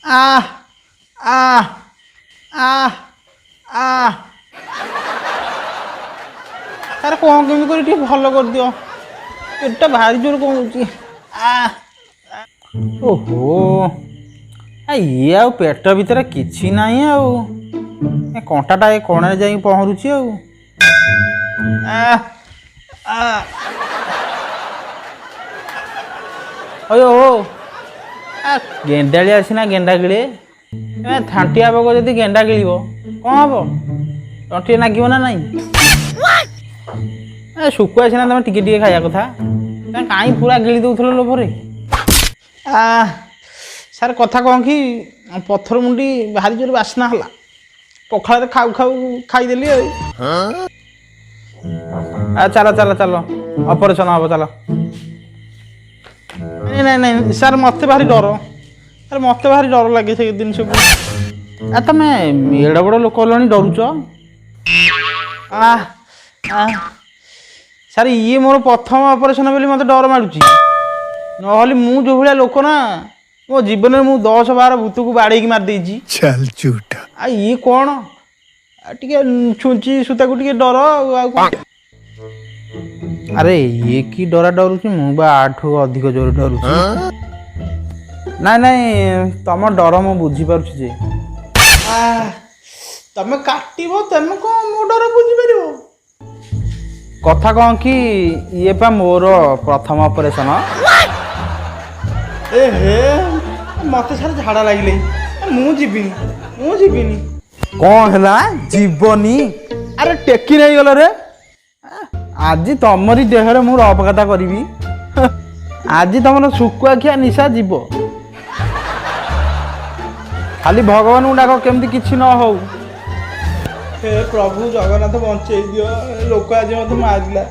आ आ आ आ तार कौन केमी कर भल कर दियो पेटा भारी जोर कौन आ ओहो ये आ पेट भीतर किछि नाही आ कंटाटा ए कोणे जाई पहरुची आ आ अयो आ गेंडाली आसीना गेंडा गिळे थांटिया पक जदि गेंडा गिळिबो कौन हबो तंटी नागिबो ना नहीं शुकुआ सीना तुम टिके टिके खाया कथा कहीं पूरा गिली दौल लोभर आ सार कथा कौन कि पत्थर मुंडी भारी जोर बासना हला पखाड़ खाऊ खाऊ खाईदेली चलो चलो चलो ऑपरेशन हम चलो नहीं नहीं नहीं सार मत भारी डर अरे मत भारी डर लगे से जिन सब तुम एड़ा बड़ लोक डरुच सार ये मोर प्रथम ऑपरेशन बोली मत डर मारुची नहले मु जो भाया लोक ना मो जीवन में 10-12 भूत को बाड़े मार देजी चल झूठा आ ये कौन टिके छुंची सुता को टिके डर अरे ये की डरा डरुची मु बा 8 अधिक जोर डरुची ना नहीं तुम डर मु बुझी पारुची जे तमे काटिबो तमे को मो डर बुझी परिबो कथा कौन कि ये पा मोर प्रथम ऑपरेशन ए हे मत सारे झाड़ा लगे मु जीविनी कौन है जीवनी अरे टेकी नहीं गल रे आज तमरी देहरे मु अपघात करी आज तुम शुकुआ खिया निशा जीव खाली भगवान को डाक केमती किछि न हो हे प्रभु जगन्नाथ बंचे दियो लोक आज मत मारिला